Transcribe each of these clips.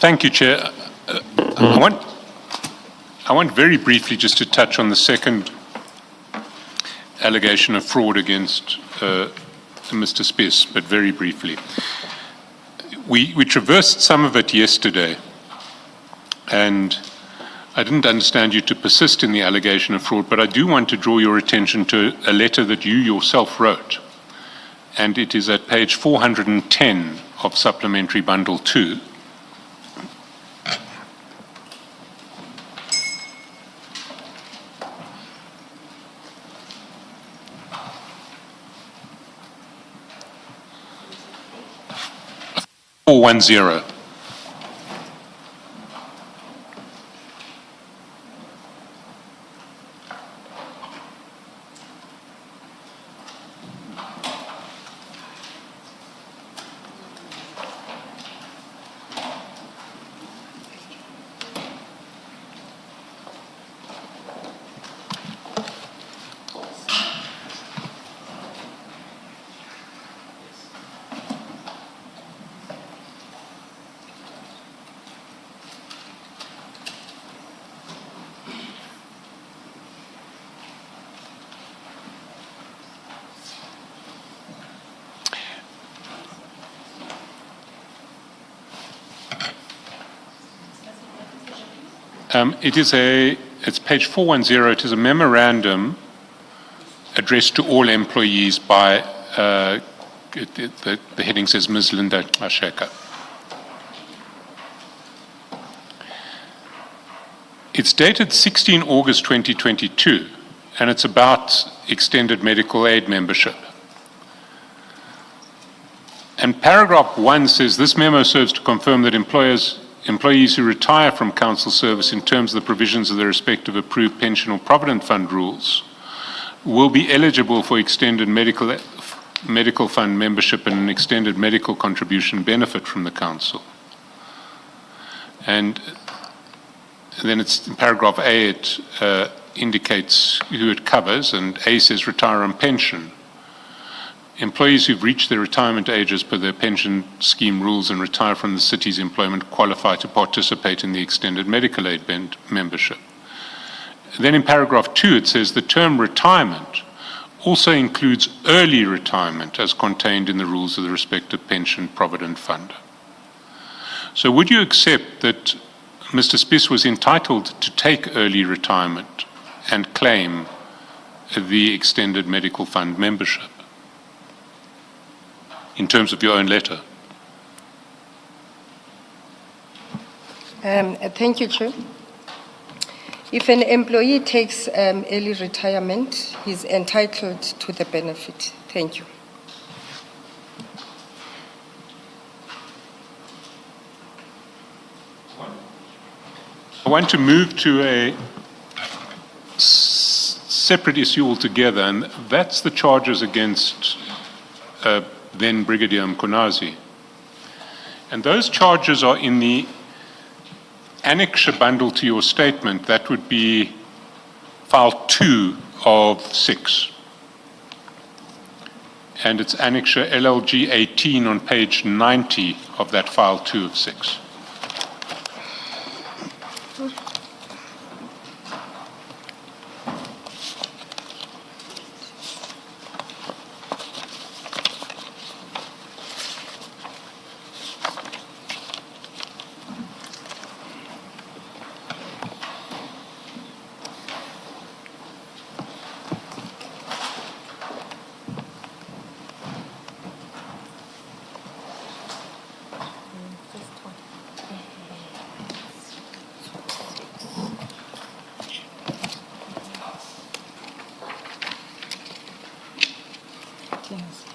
Thank you, Chair. I want very briefly just to touch on the second allegation of fraud against Mr. Spies, but very briefly. We traversed some of it yesterday, and I didn't understand you to persist in the allegation of fraud, but I do want to draw your attention to a letter that you yourself wrote, and it is at page 410 of Supplementary Bundle 2. .410. It's page 410. It is a memorandum addressed to all employees by, the heading says Ms. Linda Gxasheka. It's dated 16 August 2022, and it's about extended medical aid membership. And paragraph 1 says, this memo serves to confirm that employees who retire from council service in terms of the provisions of their respective approved pension or provident fund rules will be eligible for extended medical fund membership and an extended medical contribution benefit from the council. And then it's in paragraph A, it indicates who it covers, and A says retire on pension. Employees who've reached their retirement age as per their pension scheme rules and retire from the city's employment qualify to participate in the extended medical aid membership. Then in paragraph 2, it says the term retirement also includes early retirement as contained in the rules of the respective pension provident fund. So would you accept that Mr. Spies was entitled to take early retirement and claim the extended medical fund membership in terms of your own letter? Thank you, Chair. If an employee takes early retirement, he's entitled to the benefit. Thank you. I want to move to a separate issue altogether, and that's the charges against then Brigadier Mkwanazi. And those charges are in the annexure bundle to your statement. That would be file 2 of 6. And it's annexure LLG 18 on page 90 of that file 2 of 6. Yes.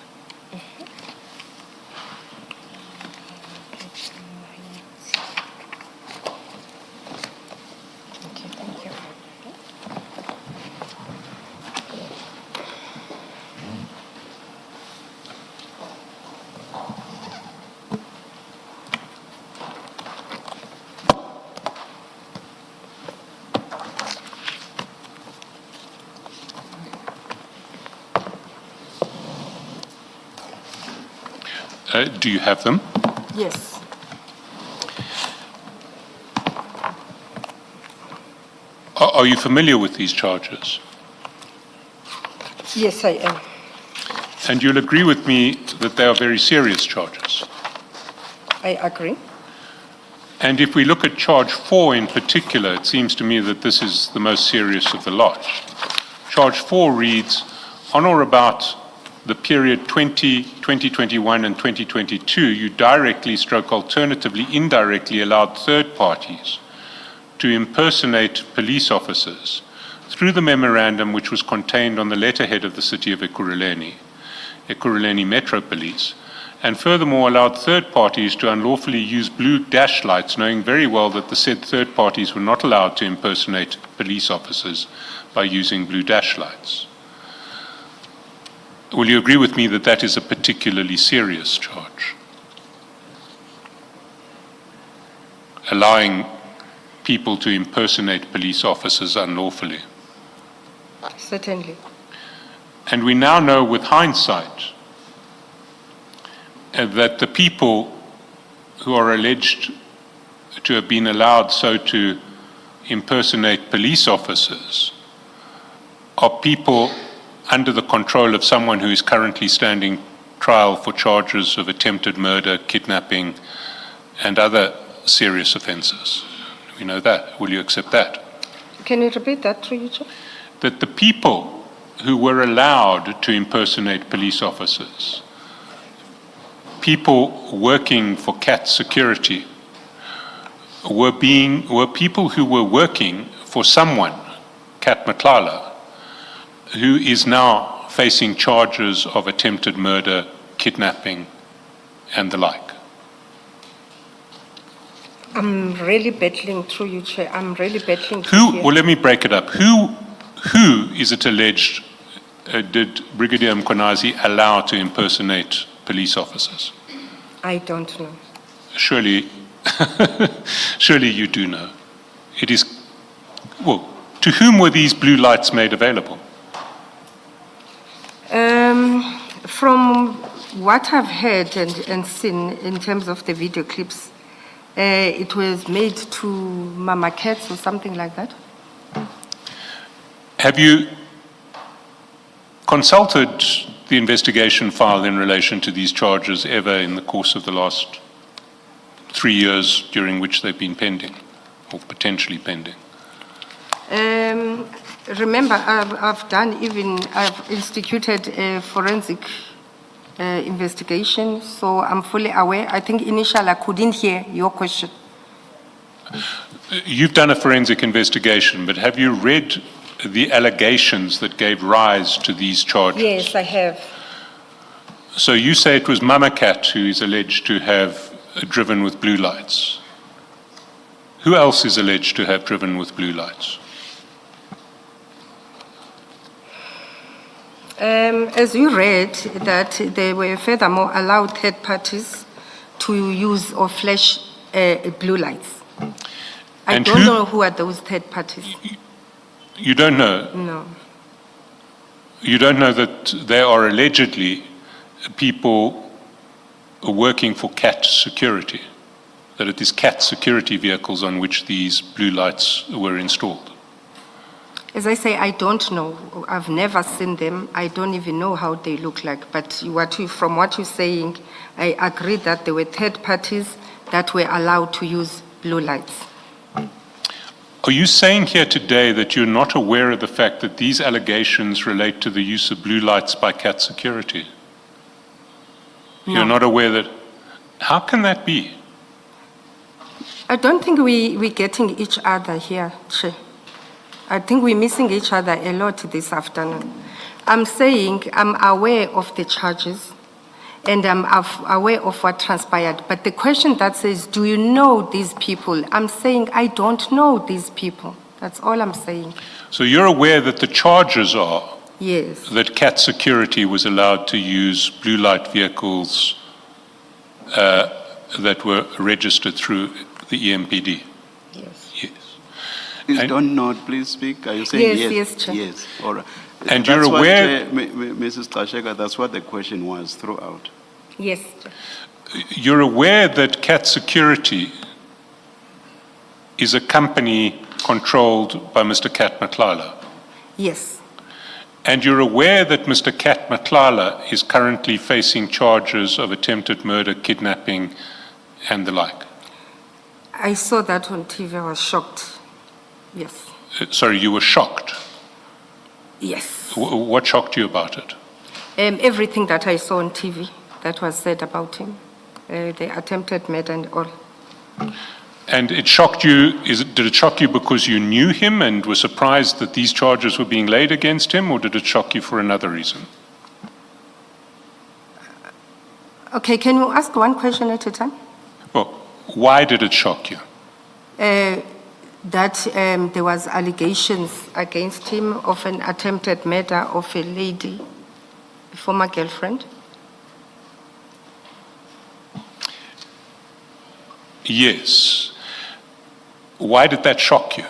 Do you have them? Yes. Are you familiar with these charges? Yes, I am. And you'll agree with me that they are very serious charges. I agree. And if we look at charge 4 in particular, it seems to me that this is the most serious of the lot. Charge 4 reads, on or about the period 2021 and 2022, you directly stroke alternatively indirectly allowed third parties to impersonate police officers through the memorandum which was contained on the letterhead of the city of Ekurhuleni Metro Police, and furthermore allowed third parties to unlawfully use blue dash lights, knowing very well that the said third parties were not allowed to impersonate police officers by using blue dash lights. Will you agree with me that that is a particularly serious charge? Allowing people to impersonate police officers unlawfully. Certainly. And we now know with hindsight that the people who are alleged to have been allowed so to impersonate police officers are people under the control of someone who is currently standing trial for charges of attempted murder, kidnapping, and other serious offences. We know that. Will you accept that? Can you repeat that, through you, Chair? That the people who were allowed to impersonate police officers, people working for CAT security, were people who were working for someone, Kat Matlala, who is now facing charges of attempted murder, kidnapping, and the like. I'm really battling, through you, Chair. I'm really battling. Well, let me break it up. Who is it alleged did Brigadier Mkwanazi allow to impersonate police officers? I don't know. Surely, surely you do know. It is, well, to whom were these blue lights made available? From what I've heard and seen in terms of the video clips, it was made to Mama Cats or something like that. Have you consulted the investigation file in relation to these charges ever in the course of the last 3 years during which they've been pending or potentially pending? Remember, I've instituted a forensic investigation, so I'm fully aware. I think initially I couldn't hear your question. You've done a forensic investigation, but have you read the allegations that gave rise to these charges? Yes, I have. So you say it was Mama Cat who is alleged to have driven with blue lights. Who else is alleged to have driven with blue lights? As you read, that they were furthermore allowed third parties to use or flash blue lights. I don't know who are those third parties. You don't know? No. You don't know that there are allegedly people working for CAT security, that it is CAT security vehicles on which these blue lights were installed? As I say, I don't know. I've never seen them. I don't even know how they look like. But from what you're saying, I agree that there were third parties that were allowed to use blue lights. Are you saying here today that you're not aware of the fact that these allegations relate to the use of blue lights by CAT security? No. You're not aware that... How can that be? I don't think we're getting each other here, Chair. I think we're missing each other a lot this afternoon. I'm saying I'm aware of the charges and I'm aware of what transpired. But the question that says, do you know these people? I'm saying I don't know these people. That's all I'm saying. So you're aware that the charges are yes, that CAT security was allowed to use blue light vehicles that were registered through the EMPD? Yes. Yes. Please don't nod, please speak. Are you saying Yes, yes? yes, Chair. Yes, all right. And That's you're what, aware- Mrs. Gxasheka, that's what the question was throughout. Yes. You're aware that CAT security is a company controlled by Mr. Kat Matlala. Yes, And you're aware that Mr. Kat Matlala is currently facing charges of attempted murder, kidnapping, and the like. I saw that on TV. I was shocked. Yes, Sorry, you were shocked. yes. What shocked you about it? Everything that I saw on TV that was said about him, the attempted murder and all. And it shocked you, did it shock you because you knew him and were surprised that these charges were being laid against him, or did it shock you for another reason? Okay, can you ask one question at a time? Well, why did it shock you? That there was allegations against him of an attempted murder of a lady, a former girlfriend. Yes. Why did that shock you?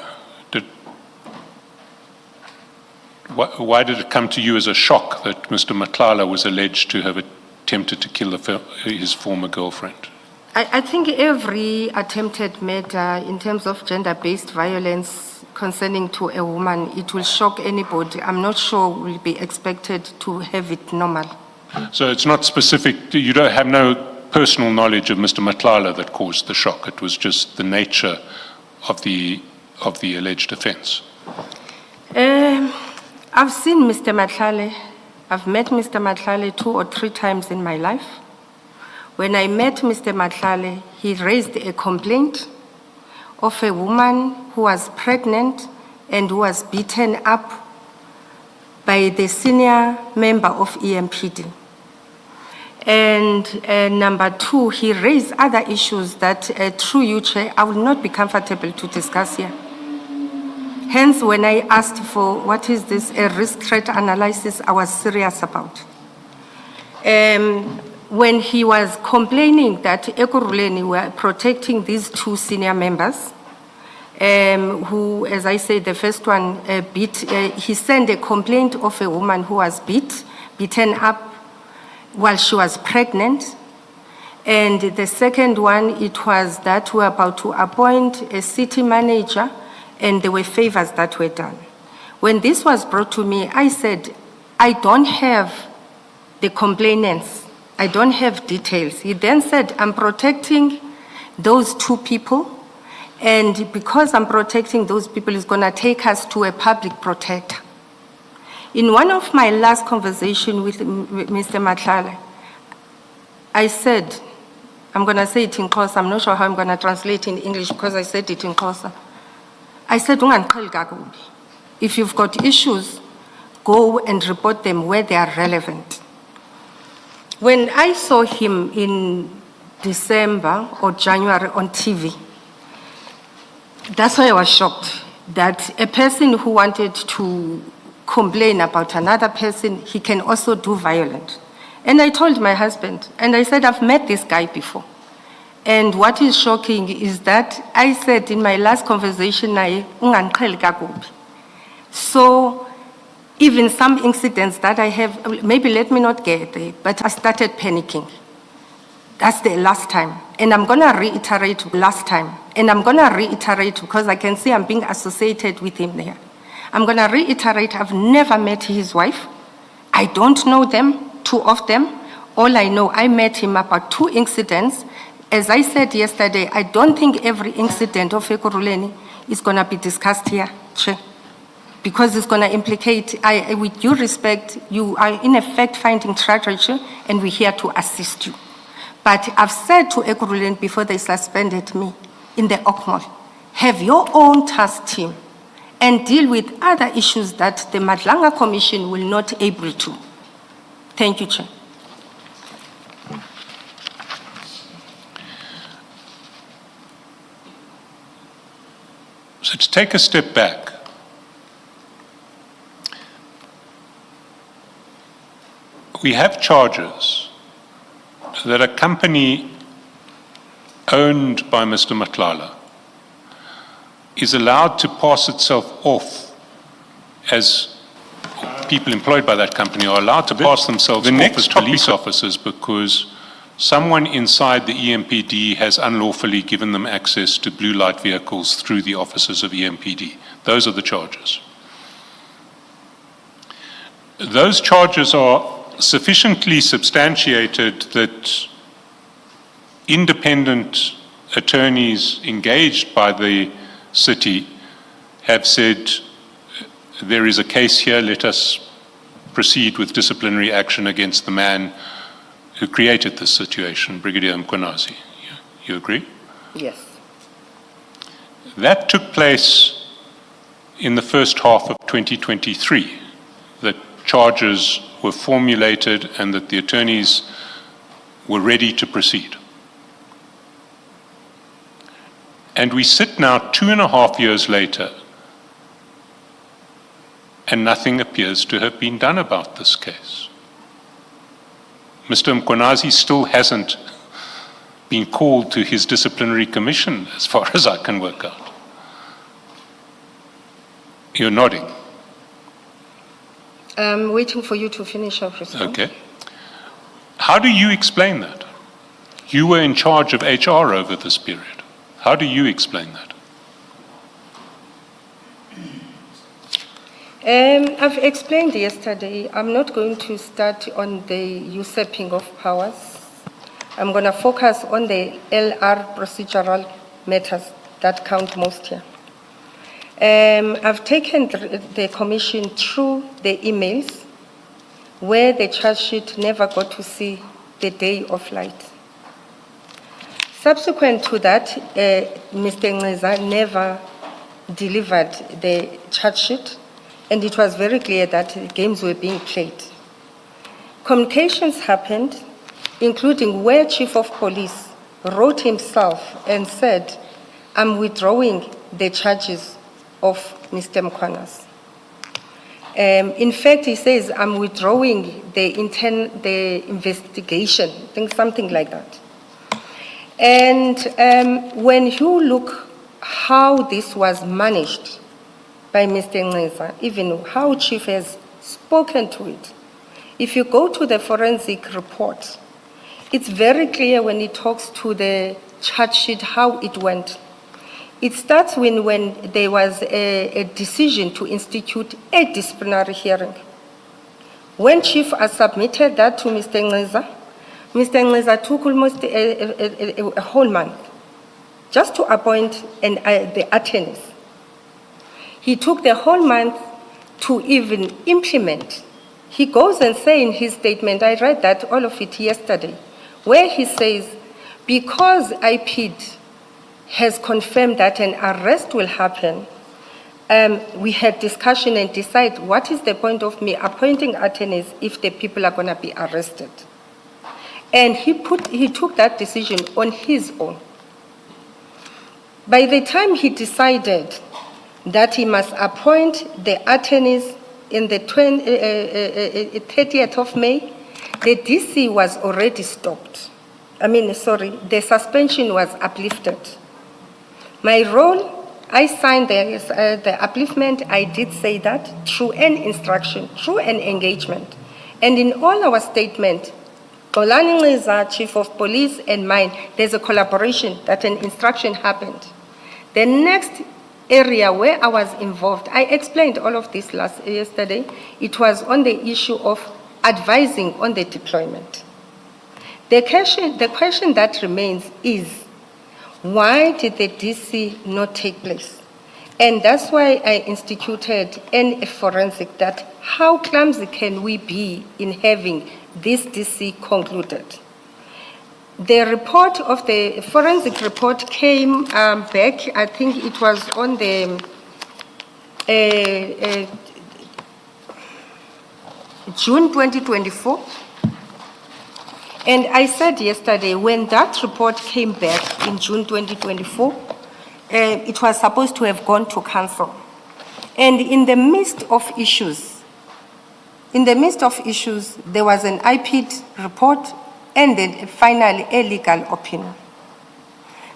Why did it come to you as a shock that Mr. Matlala was alleged to have attempted to kill his former girlfriend? I think every attempted murder in terms of gender-based violence concerning to a woman, it will shock anybody. I'm not sure we'll be expected to have it normal. So it's not specific, you don't have no personal knowledge of Mr. Matlala that caused the shock. It was just the nature of the alleged offence. I've seen Mr. Matlale. I've met Mr. Matlale 2 or 3 times in my life. When I met Mr. Matlale, he raised a complaint of a woman who was pregnant and who was beaten up by the senior member of EMPD. And number 2, he raised other issues that, through you, Chair, I will not be comfortable to discuss here. Hence, when I asked for what is this, a risk threat analysis, I was serious about. When he was complaining that Ekurhuleni were protecting these 2 senior members, who, as I said, the first one he sent a complaint of a woman who was beaten up while she was pregnant. And the second one, it was that we were about to appoint a city manager and there were favors that were done. When this was brought to me, I said, I don't have the complainants. I don't have details. He then said, I'm protecting those 2 people, and because I'm protecting those people, it's gonna take us to a public protector. In one of my last conversations with Mr. Matlala, I said, I'm gonna say it in Xhosa, I'm not sure how I'm gonna translate in English because I said it in Xhosa. I said, if you've got issues, go and report them where they are relevant. When I saw him in December or January on TV, that's why I was shocked that a person who wanted to complain about another person, he can also do violence. And I told my husband, and I said, I've met this guy before. And what is shocking is that I said in my last conversation, so even some incidents that I have, maybe let me not get there, but I started panicking. That's the last time. And I'm gonna reiterate last time. And I'm gonna reiterate because I can see I'm being associated with him there. I'm gonna reiterate, I've never met his wife. I don't know them, 2 of them. All I know, I met him about 2 incidents. As I said yesterday, I don't think every incident of Ekurhuleni is gonna be discussed here, Chair, because it's gonna implicate, with due respect, you are in effect finding strategy and we're here to assist you. But I've said to Ekurhuleni before they suspended me in the OCMOL, have your own task team and deal with other issues that the Madlanga Commission will not able to. Thank you, Chair. So to take a step back, we have charges that a company owned by Mr. Matlala is allowed to pass itself off as people employed by that company are allowed to pass themselves off as police officers because someone inside the EMPD has unlawfully given them access to blue light vehicles through the offices of EMPD. Those are the charges. Those charges are sufficiently substantiated that independent attorneys engaged by the city have said, there is a case here, let us proceed with disciplinary action against the man who created this situation, Brigadier Mkwanazi. You agree? Yes. That took place in the first half of 2023, that charges were formulated and that the attorneys were ready to proceed. And we sit now 2.5 years later, and nothing appears to have been done about this case. Mr. Mkwanazi still hasn't been called to his disciplinary commission, as far as I can work out. You're nodding. I'm waiting for you to finish up. Okay. How do you explain that? You were in charge of HR over this period. How do you explain that? I've explained yesterday, I'm not going to start on the usurping of powers. I'm going to focus on the LR procedural matters that count most here. I've taken the commission through the emails where the charge sheet never got to see the day of light. Subsequent to that, Mr. Ngeza never delivered the charge sheet, and it was very clear that games were being played. Communications happened, including where Chief of Police wrote himself and said, I'm withdrawing the charges of Mr. Mkwanazi. In fact, he says, I'm withdrawing the investigation, I think something like that. And when you look how this was managed by Mr. Ngeza, even how Chief has spoken to it, if you go to the forensic report, it's very clear when he talks to the charge sheet how it went. It starts when there was a decision to institute a disciplinary hearing. When Chief has submitted that to Mr. Ngeza took almost a whole month just to appoint the attorneys. He took the whole month to even implement. He goes and says in his statement, I read that, all of it yesterday, where he says, because IPD has confirmed that an arrest will happen, we had discussion and decide what is the point of me appointing attorneys if the people are going to be arrested. And he took that decision on his own. By the time he decided that he must appoint the attorneys in the 30th of May, the DC was already stopped. The suspension was uplifted. My role, I signed the upliftment. I did say that through an instruction, through an engagement. And in all our statements, Xolani Ngeza, Chief of Police, and mine, there's a collaboration that an instruction happened. The next area where I was involved, I explained all of this yesterday, it was on the issue of advising on the deployment. The question that remains is, why did the DC not take place? And that's why I instituted a forensic, that how clumsy can we be in having this DC concluded? The report of the forensic report came back, I think it was on the June 2024. And I said yesterday, when that report came back in June 2024, it was supposed to have gone to council. And in the midst of issues, there was an IPD report and then finally a legal opinion.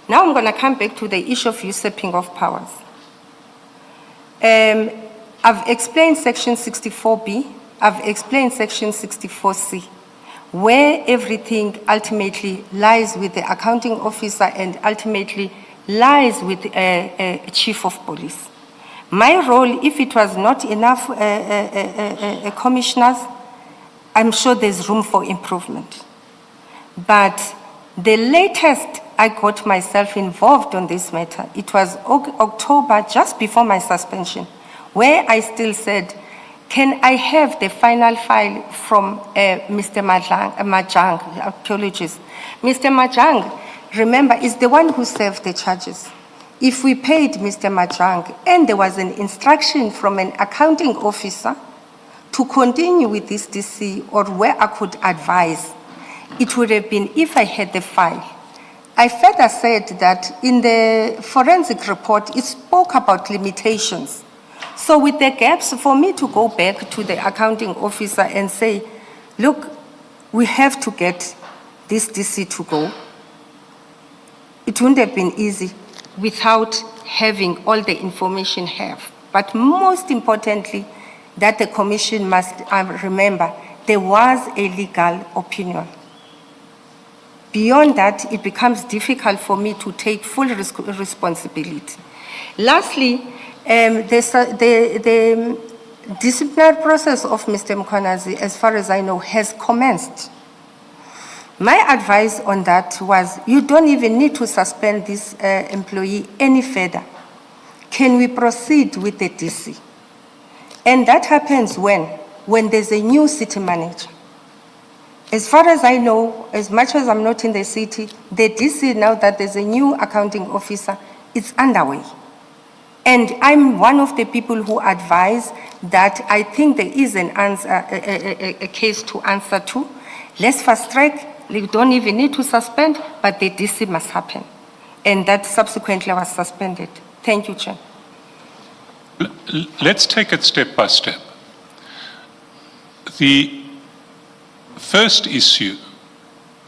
Now I'm going to come back to the issue of usurping of powers. I've explained Section 64B, I've explained Section 64C. where everything ultimately lies with the accounting officer and ultimately lies with a chief of police. My role, if it was not enough commissioners, I'm sure there's room for improvement. But the latest I got myself involved on this matter, it was October, just before my suspension, where I still said, can I have the final file from Mr. Majang? Apologies. Mr. Majang, remember, is the one who served the charges. If we paid Mr. Majang and there was an instruction from an accounting officer to continue with this DC or where I could advise, it would have been if I had the file. I further said that in the forensic report, it spoke about limitations. So with the gaps, for me to go back to the accounting officer and say, look, we have to get this DC to go, it wouldn't have been easy without having all the information have. But most importantly, that the commission must remember, there was a legal opinion. Beyond that, it becomes difficult for me to take full responsibility. Lastly, the disciplinary process of Mr. Mkwanazi, as far as I know, has commenced. My advice on that was, you don't even need to suspend this employee any further. Can we proceed with the DC? And that happens when there's a new city manager. As far as I know, as much as I'm not in the city, the DC, now that there's a new accounting officer, it's underway. And I'm one of the people who advise that I think there is an answer, a case to answer to. Let's fast track. We don't even need to suspend, but the DC must happen. And that subsequently was suspended. Thank you, Chair. Let's take it step by step. The first issue,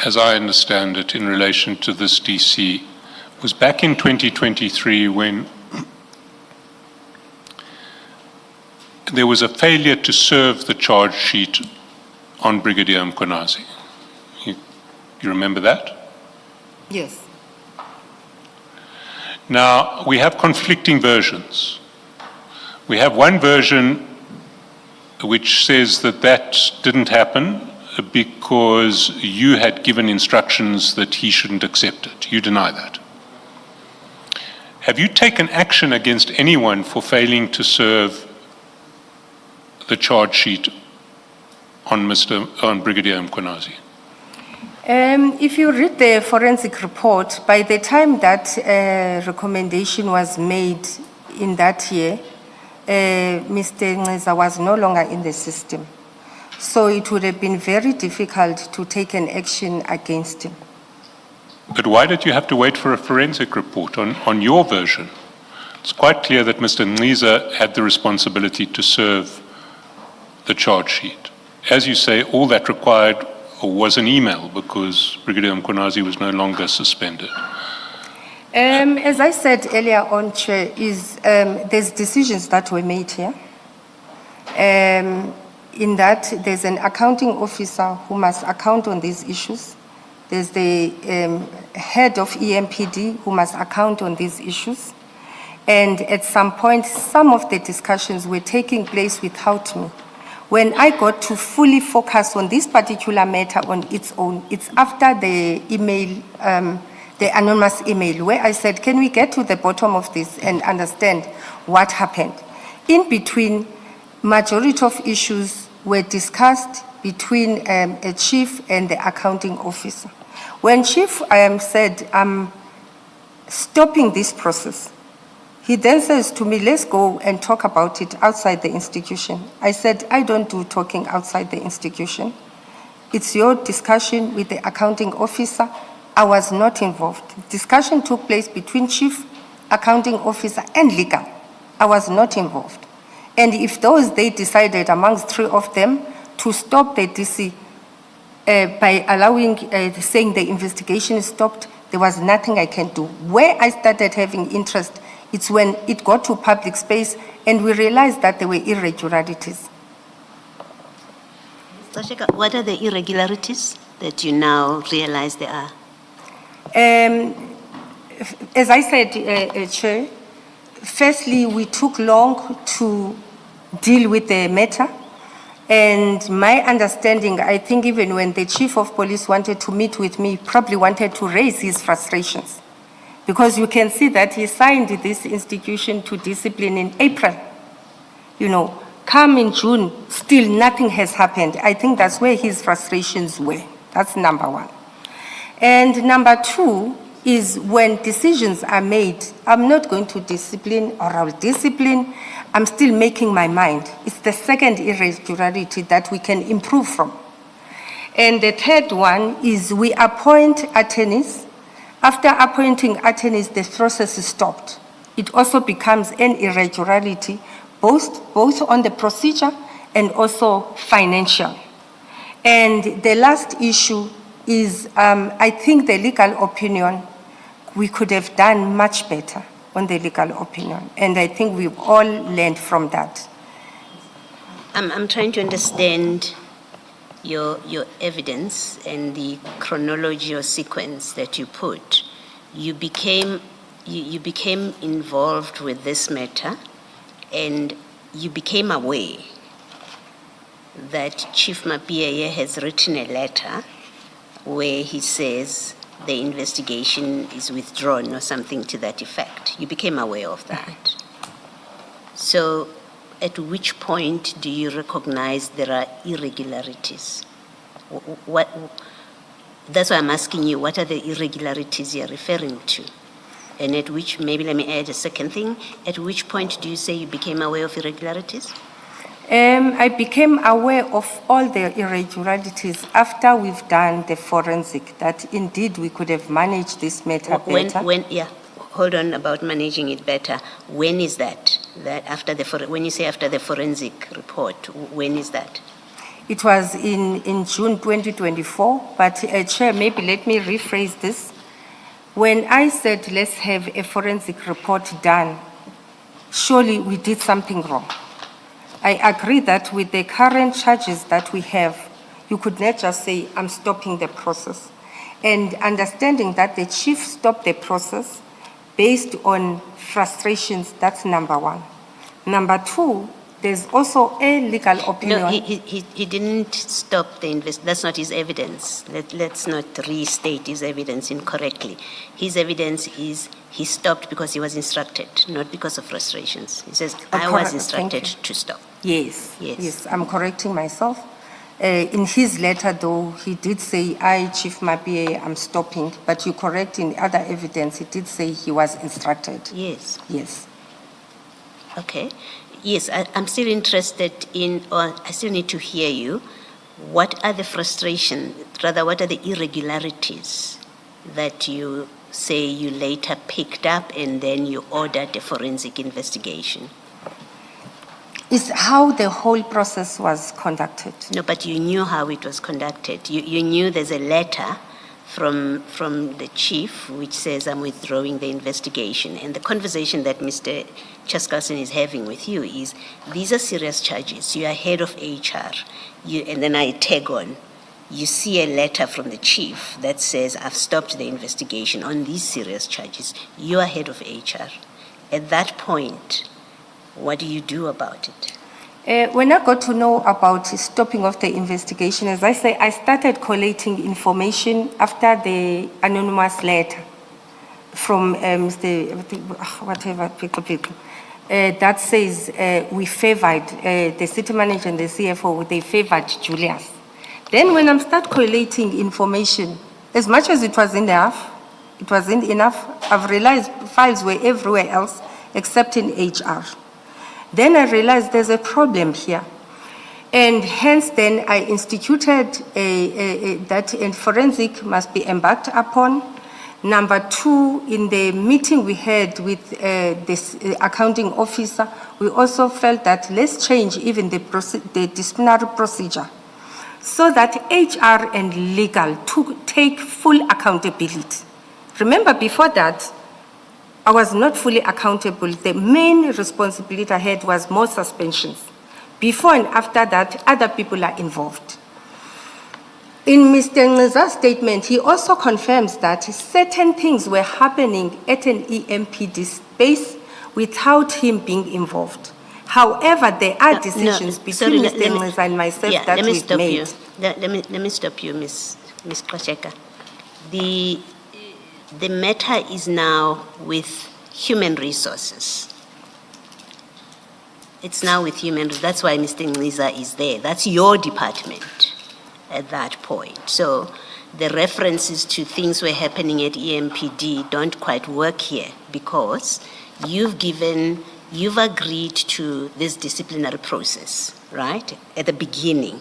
as I understand it, in relation to this DC, was back in 2023 when there was a failure to serve the charge sheet on Brigadier Mkwanazi. You remember that? Yes. Now, we have conflicting versions. We have one version which says that that didn't happen because you had given instructions that he shouldn't accept it. You deny that. Have you taken action against anyone for failing to serve the charge sheet on Brigadier Mkwanazi? If you read the forensic report, by the time that recommendation was made in that year, Mr. Ngeza was no longer in the system. So it would have been very difficult to take an action against him. But why did you have to wait for a forensic report on your version? It's quite clear that Mr. Ngeza had the responsibility to serve the charge sheet. As you say, all that required was an email because Brigadier Mkwanazi was no longer suspended. As I said earlier on, Chair, there's decisions that were made here. In that, there's an accounting officer who must account on these issues. There's the head of EMPD who must account on these issues. And at some point, some of the discussions were taking place without me. When I got to fully focus on this particular matter on its own, it's after the email, the anonymous email, where I said, can we get to the bottom of this and understand what happened? In between, majority of issues were discussed between a chief and the accounting officer. When chief said, I'm stopping this process, he then says to me, let's go and talk about it outside the institution. I said, I don't do talking outside the institution. It's your discussion with the accounting officer. I was not involved. Discussion took place between chief, accounting officer, and legal. I was not involved. And if they decided amongst three of them to stop the DC by allowing, saying the investigation is stopped, there was nothing I can do. Where I started having interest, it's when it got to public space and we realized that there were irregularities. Gxasheka, what are the irregularities that you now realize there are? As I said, Chair, firstly, we took long to deal with the matter. And my understanding, I think even when the chief of police wanted to meet with me, probably wanted to raise his frustrations. Because you can see that he signed this institution to discipline in April. You know, come in June, still nothing has happened. I think that's where his frustrations were. That's number one. And number two is when decisions are made, I'm not going to discipline or I'll discipline, I'm still making my mind. It's the second irregularity that we can improve from. And the third one is we appoint attorneys. After appointing attorneys, the process is stopped. It also becomes an irregularity, both on the procedure and also financial. And the last issue is, I think the legal opinion, we could have done much better on the legal opinion. And I think we've all learned from that. I'm trying to understand your evidence and the chronology or sequence that you put. You became involved with this matter, and you became aware that Chief Mapieye has written a letter where he says the investigation is withdrawn or something to that effect. You became aware of that. So at which point do you recognize there are irregularities? That's why I'm asking you, what are the irregularities you're referring to? And at which, maybe let me add a second thing, at which point do you say you became aware of irregularities? I became aware of all the irregularities after we've done the forensic, that indeed we could have managed this matter better. Hold on about managing it better. When is that? When you say after the forensic report, when is that? It was in June 2024, but Chair, maybe let me rephrase this. When I said let's have a forensic report done, surely we did something wrong. I agree that with the current charges that we have, you could not just say, I'm stopping the process. And understanding that the chief stopped the process based on frustrations, that's number one. Number two, there's also a legal opinion. No, he didn't stop the that's not his evidence. Let's not restate his evidence incorrectly. His evidence is he stopped because he was instructed, not because of frustrations. He says, I was instructed to stop. Yes, I'm correcting myself. In his letter, though, he did say, I, Chief Mapieye, I'm stopping, but you correct in other evidence, he did say he was instructed. Yes. Yes. Okay. Yes, I'm still interested in, or I still need to hear you. What are the frustrations, rather, what are the irregularities that you say you later picked up and then you ordered a forensic investigation? It's how the whole process was conducted. No, but you knew how it was conducted. You knew there's a letter from the chief which says I'm withdrawing the investigation. And the conversation that Mr. Chaskalson is having with you is, these are serious charges. You are head of HR. And then I tag on. You see a letter from the chief that says I've stopped the investigation on these serious charges. You are head of HR. At that point, what do you do about it? When I got to know about stopping of the investigation, as I say, I started collating information after the anonymous letter from Mr. whatever, that says we favored, the city manager and the CFO, they favored Julius. Then when I start collating information, as much as it wasn't enough, I've realized files were everywhere else except in HR. Then I realized there's a problem here. And hence then I instituted that a forensic must be embarked upon. Number two, in the meeting we had with this accounting officer, we also felt that let's change even the disciplinary procedure so that HR and legal take full accountability. Remember, before that, I was not fully accountable. The main responsibility I had was more suspensions. Before and after that, other people are involved. In Mr. Nqiza's statement, he also confirms that certain things were happening at an EMPD space without him being involved. However, there are decisions between Mr. Nqiza and myself that we've made. Let me stop you, Ms. Gxasheka. The matter is now with human resources. It's now with human, that's why Mr. Nqiza is there. That's your department at that point. So the references to things were happening at EMPD don't quite work here because you've agreed to this disciplinary process, right? At the beginning,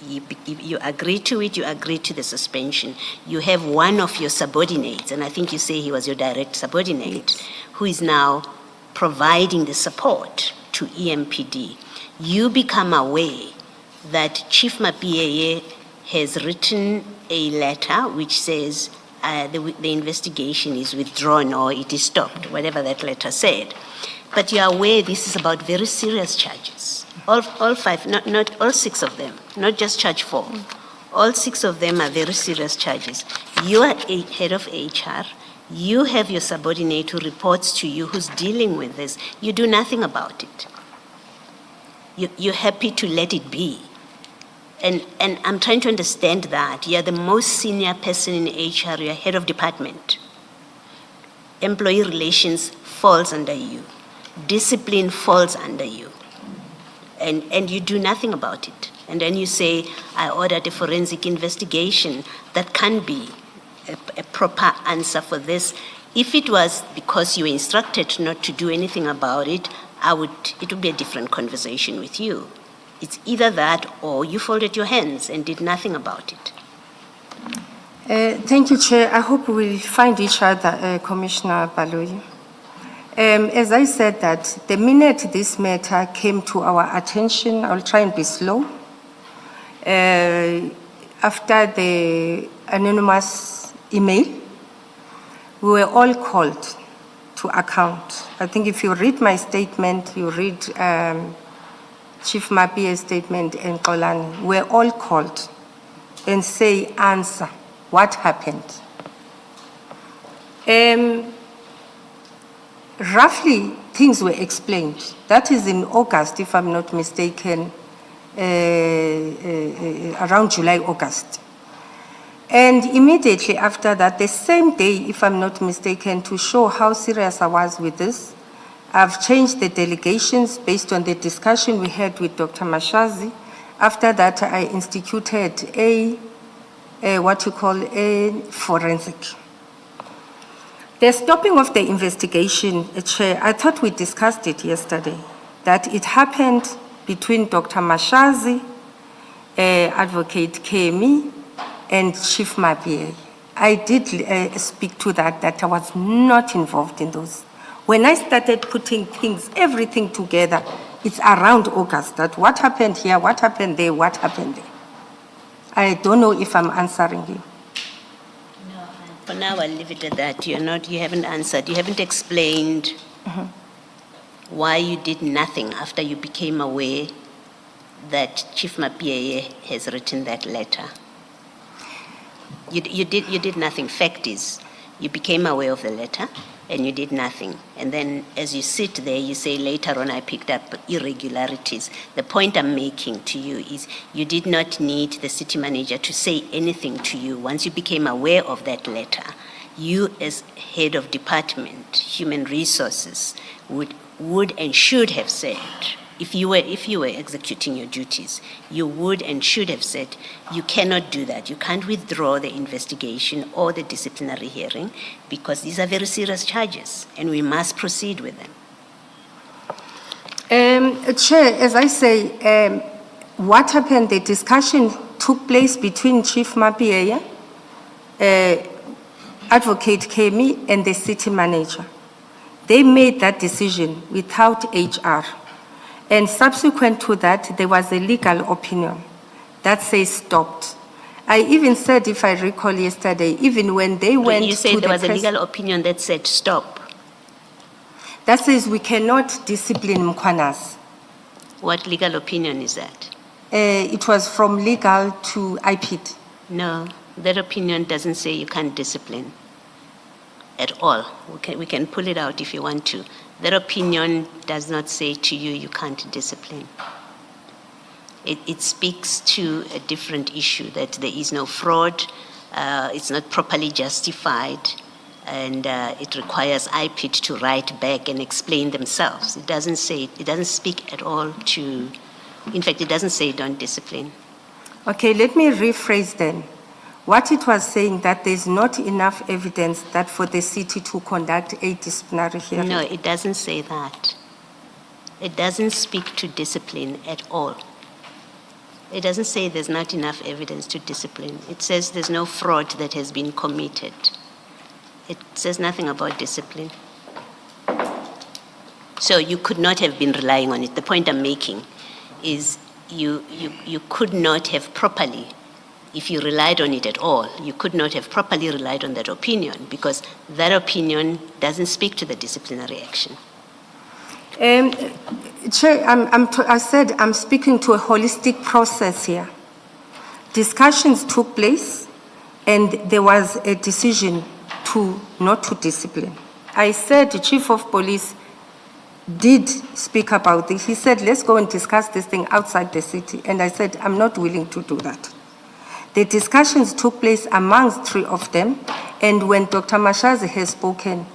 you agree to it, you agree to the suspension. You have one of your subordinates, and I think you say he was your direct subordinate, who is now providing the support to EMPD. You become aware that Chief Mapiyeye has written a letter which says the investigation is withdrawn or it is stopped, whatever that letter said. But you're aware this is about very serious charges. All five, not all six of them, not just charge 4. All 6 of them are very serious charges. You are a head of HR. You have your subordinate who reports to you who's dealing with this. You do nothing about it. You're happy to let it be. And I'm trying to understand that. You're the most senior person in HR. You're head of department. Employee relations falls under you. Discipline falls under you. And you do nothing about it. And then you say, I ordered a forensic investigation. That can be a proper answer for this. If it was because you were instructed not to do anything about it, it would be a different conversation with you. It's either that or you folded your hands and did nothing about it. Thank you, Chair. I hope we'll find each other, Commissioner Baloyi. As I said that the minute this matter came to our attention, I'll try and be slow. After the anonymous email, we were all called to account. I think if you read my statement, you read Chief Mapiye's statement and Xolani, we're all called and say, answer, what happened? Roughly, things were explained. That is in August, if I'm not mistaken, around July, August. And immediately after that, the same day, if I'm not mistaken, to show how serious I was with this, I've changed the delegations based on the discussion we had with Dr. Mashazi. After that, I instituted a forensic. The stopping of the investigation, Chair, I thought we discussed it yesterday, that it happened between Dr. Mashazi, Advocate Kemi, and Chief Mapiyeye. I did speak to that I was not involved in those. When I started putting everything together, it's around August that what happened here, what happened there, what happened there. I don't know if I'm answering you. No, for now I'll leave it at that. You haven't answered. You haven't explained why you did nothing after you became aware that Chief Mapiyeye has written that letter. You did nothing. Fact is, you became aware of the letter and you did nothing. And then as you sit there, you say, later on I picked up irregularities. The point I'm making to you is you did not need the city manager to say anything to you. Once you became aware of that letter, you as head of department, human resources, would and should have said, if you were executing your duties, you would and should have said, you cannot do that. You can't withdraw the investigation or the disciplinary hearing because these are very serious charges and we must proceed with them. Chair, as I say, what happened, the discussion took place between Chief Mapiyeye, Advocate Kemi, and the city manager. They made that decision without HR. And subsequent to that, there was a legal opinion that says stopped. I even said, if I recall yesterday, even when they went to the press... You said there was a legal opinion that said stop. That says we cannot discipline Mkwanazi. What legal opinion is that? It was from legal to IPID. No, that opinion doesn't say you can't discipline at all. We can pull it out if you want to. That opinion does not say to you, you can't discipline. It speaks to a different issue, that there is no fraud, it's not properly justified, and it requires IPIT to write back and explain themselves. It doesn't speak at all to, in fact, it doesn't say don't discipline. Okay, let me rephrase then. What it was saying, that there's not enough evidence that for the city to conduct a disciplinary hearing. No, it doesn't say that. It doesn't speak to discipline at all. It doesn't say there's not enough evidence to discipline. It says there's no fraud that has been committed. It says nothing about discipline. So you could not have been relying on it. The point I'm making is you could not have properly, if you relied on it at all, you could not have properly relied on that opinion, because that opinion doesn't speak to the disciplinary action. Chair, I said I'm speaking to a holistic process here. Discussions took place and there was a decision not to discipline. I said the Chief of Police did speak about this. He said, let's go and discuss this thing outside the city. And I said, I'm not willing to do that. The discussions took place amongst 3 of them. And when Dr. Mkwanazi has spoken,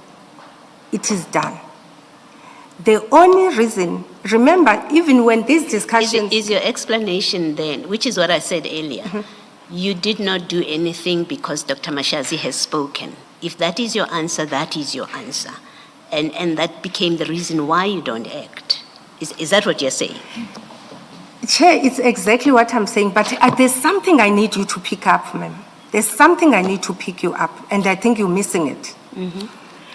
it is done. The only reason, remember, even when these discussions... Is your explanation then, which is what I said earlier, you did not do anything because Dr. Mkwanazi has spoken. If that is your answer, that is your answer. And that became the reason why you don't act. Is that what you're saying? Chair, it's exactly what I'm saying, but there's something I need you to pick up, ma'am. There's something I need to pick you up, and I think you're missing it.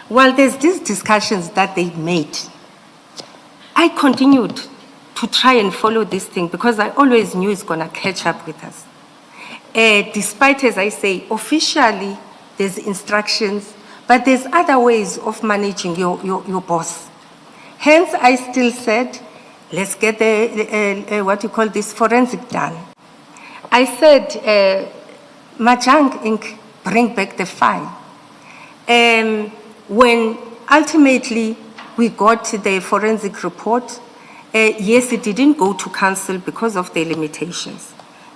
Well, there's these discussions that they made. I continued to try and follow this thing because I always knew it's going to catch up with us. Despite, as I say, officially there's instructions, but there's other ways of managing your boss. Hence, I still said, let's get the, what you call this, forensic done. I said, Majang Inc., bring back the file. When ultimately we got the forensic report, yes, it didn't go to council because of the limitations.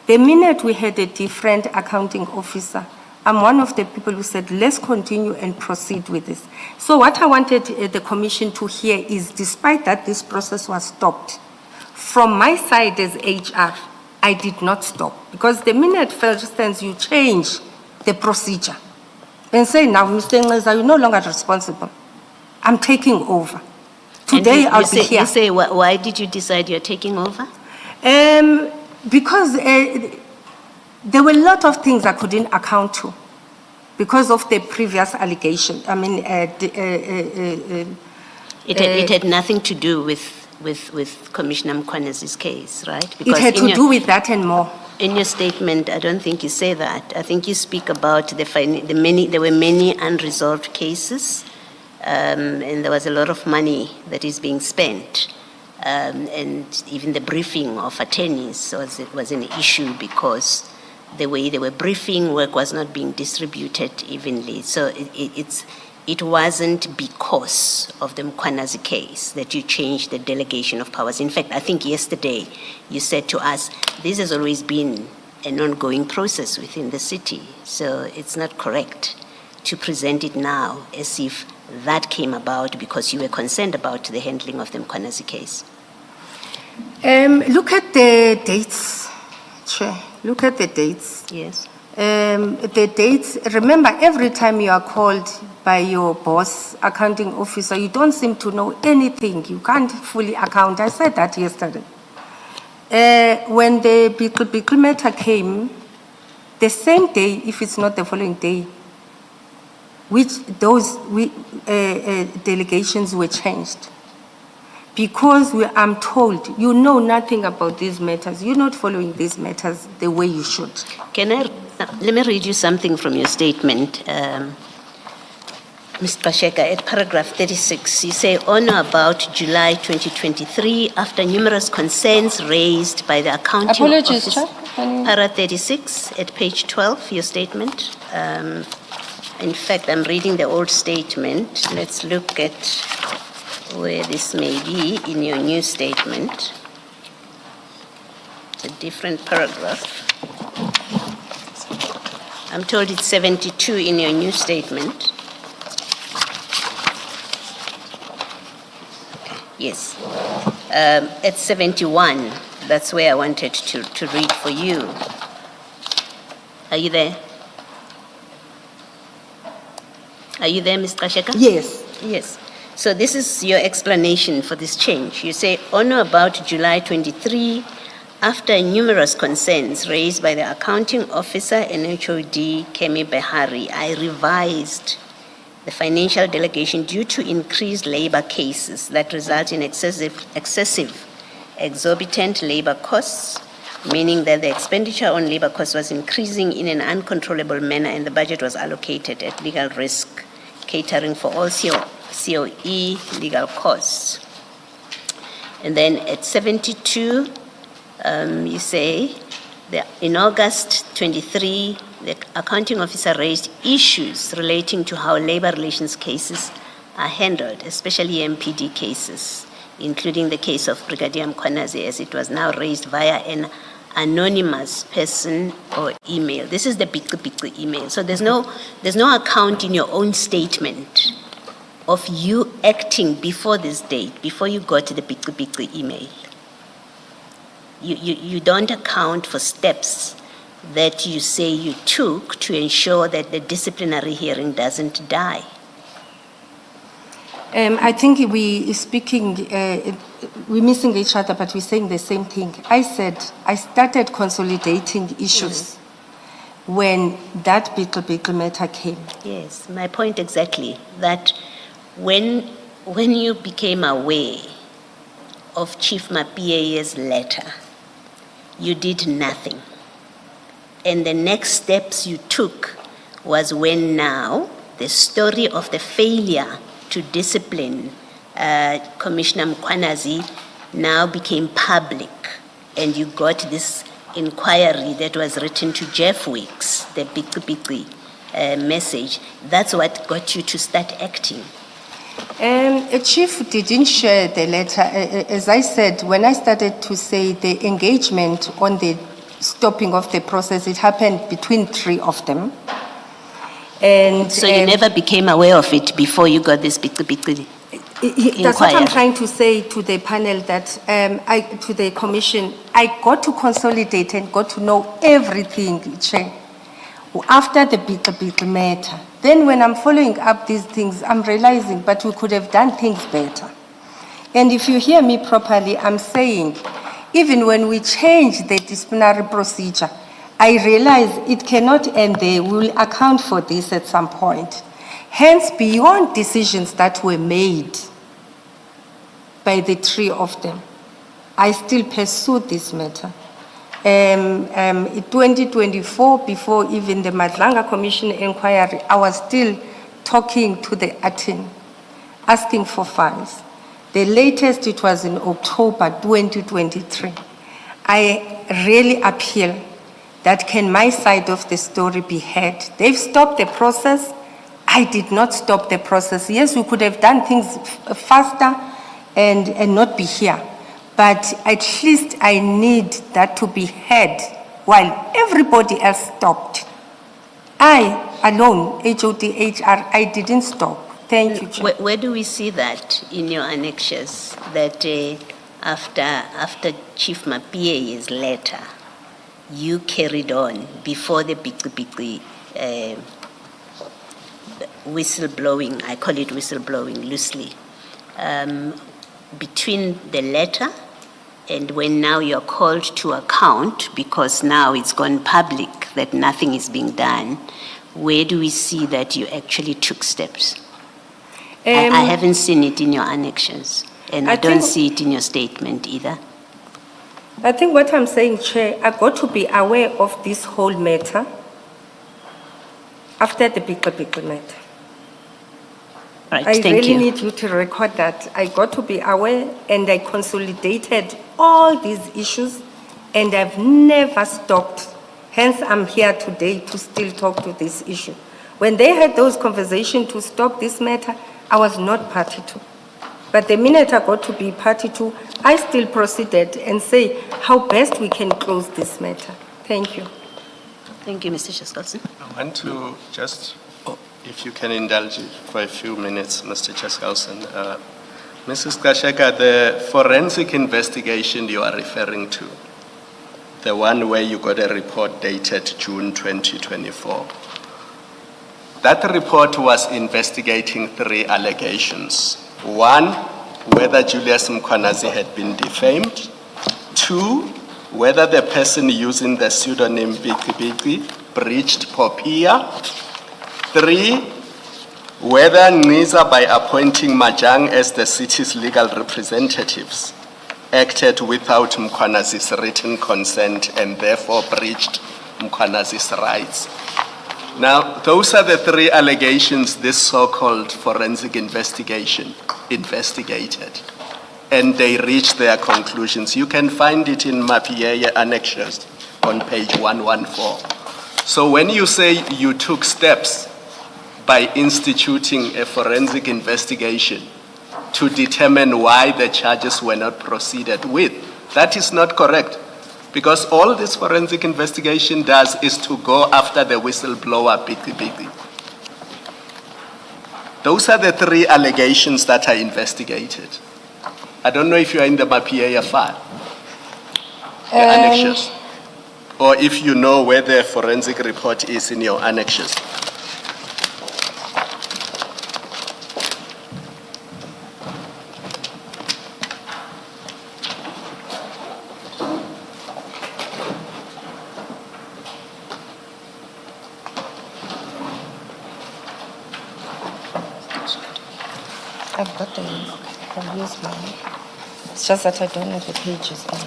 The minute we had a different accounting officer, I'm one of the people who said, let's continue and proceed with this. So what I wanted the commission to hear is, despite that this process was stopped, from my side as HR, I did not stop. Because the minute, for instance, you change the procedure and say, now, Mr. Ngeza, you're no longer responsible. I'm taking over. Today, I'll be here. You say, why did you decide you're taking over? Because there were a lot of things I couldn't account to because of the previous allegation. I mean, it had nothing to do with Commissioner Mkwanazi's case, right? Because it had to do with that and more. In your statement, I don't think you say that. I think you speak about there were many unresolved cases, and there was a lot of money that is being spent. And even the briefing of attorneys was an issue because the way they were briefing, work was not being distributed evenly. So it wasn't because of the Mkwanazi case that you changed the delegation of powers. In fact, I think yesterday you said to us, this has always been an ongoing process within the city. So it's not correct to present it now as if that came about because you were concerned about the handling of the Mkwanazi case. Look at the dates, Chair. Look at the dates. Yes. The dates, remember, every time you are called by your boss, accounting officer, you don't seem to know anything. You can't fully account. I said that yesterday. When the Bikul matter came, the same day, if it's not the following day, which those delegations were changed. Because I'm told you know nothing about these matters. You're not following these matters the way you should. Let me read you something from your statement. Ms. Gxasheka, at paragraph 36, you say, on or about July 2023, after numerous concerns raised by the accounting Apologies, office. Chair. Can you- Para 36 at page 12, your statement. In fact, I'm reading the old statement. Let's look at where this may be in your new statement. It's a different paragraph. I'm told it's 72 in your new statement. Yes. At 71, that's where I wanted to read for you. Are you there? Are you there, Ms. Gxasheka? Yes. Yes. So this is your explanation for this change. You say, on or about July 23, after numerous concerns raised by the accounting officer and HOD Kemi Behari, I revised the financial delegation due to increased labor cases that result in excessive, exorbitant labor costs, meaning that the expenditure on labor costs was increasing in an uncontrollable manner and the budget was allocated at legal risk, catering for all COE legal costs. And then at 72, you say, in August 23, the accounting officer raised issues relating to how labor relations cases are handled, especially MPD cases, including the case of Brigadier Mkwanazi, as it was now raised via an anonymous person or email. This is the big email. So there's no account in your own statement of you acting before this date, before you got to the big email. You don't account for steps that you say you took to ensure that the disciplinary hearing doesn't die. I think we're missing each other, but we're saying the same thing. I said I started consolidating issues when that Bickle matter came. Yes, my point exactly, that when you became aware of Chief Mapia's letter, you did nothing. And the next steps you took was when now the story of the failure to discipline Commissioner Mkwanazi now became public, and you got this inquiry that was written to Jeff Weeks, the big message. That's what got you to start acting. Chief didn't share the letter. As I said, when I started to say the engagement on the stopping of the process, it happened between three of them. And So you never became aware of it before you got this big inquiry? That's what I'm trying to say to the panel, that to the commission, I got to consolidate and got to know everything, Chair, after the big matter. Then when I'm following up these things, I'm realizing, but we could have done things better. And if you hear me properly, I'm saying, even when we change the disciplinary procedure, I realize it cannot end there. We will account for this at some point. Hence, beyond decisions that were made by the three of them, I still pursue this matter. In 2024, before even the Madlanga Commission inquiry, I was still talking to the attorney, asking for funds. The latest, it was in October 2023. I really appeal that can my side of the story be heard. They've stopped the process. I did not stop the process. Yes, we could have done things faster and not be here. But at least I need that to be heard while everybody else stopped. I alone, HODHR, I didn't stop. Thank you, Chair. Where do we see that in your annexures, that after Chief Mapia's letter, you carried on before the big whistleblowing, I call it whistleblowing loosely, between the letter and when now you're called to account, because now it's gone public that nothing is being done, where do we see that you actually took steps? I haven't seen it in your annexures, and I don't see it in your statement either. I think what I'm saying, Chair, I got to be aware of this whole matter after the big matter. Right, I thank really you. need you to record that. I got to be aware and I consolidated all these issues and I've never stopped. Hence, I'm here today to still talk to this issue. When they had those conversations to stop this matter, I was not party to. But the minute I got to be party to, I still proceeded and say how best we can close this matter. Thank you. Thank you, Mr. Chaskalson. I want to just, if you can indulge for a few minutes, Mr. Chaskalson. Mrs. Gxasheka, the forensic investigation you are referring to, the one where you got a report dated June 2024, that report was investigating 3 allegations. 1, whether Julius Mkwanazi had been defamed. 2, whether the person using the pseudonym Biki breached POPIA. 3, whether Ngqiza, by appointing Majang as the city's legal representatives, acted without Mkwanazi's written consent and therefore breached Mkwanazi's rights. Now, those are the 3 allegations this so-called forensic investigation investigated, and they reached their conclusions. You can find it in Mapiyeye annexures on page 114. So when you say you took steps by instituting a forensic investigation to determine why the charges were not proceeded with, that is not correct. Because all this forensic investigation does is to go after the whistleblower, Biki. Those are the 3 allegations that are investigated. I don't know if you are in the Mapiyeye file, the annexures, or if you know where the forensic report is in your annexures. I've got the, I'll use mine. It's just that I don't have the pages on.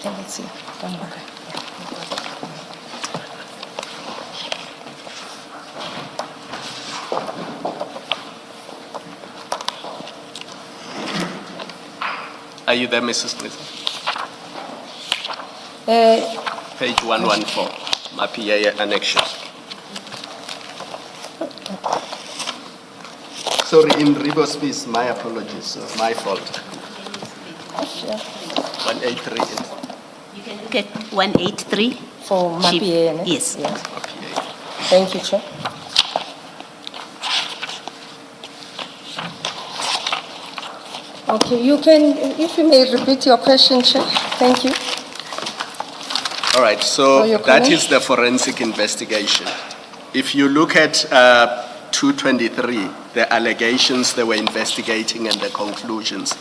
Let's see. Don't worry. Are you there, Mrs. Ngqiza? Page 114, Mapiyeye annexures. Sorry, in Ribo's piece, my apologies, my fault. 183 in You can look at 183. For Chief. Mapiyeye, Yes. Mapiyeye. Thank you, Chair. Okay, you can, if you may repeat your question, Chair. Thank you. All right, Oh, so your that comment? is the forensic investigation. If you look at 223, the allegations they were investigating and the conclusions.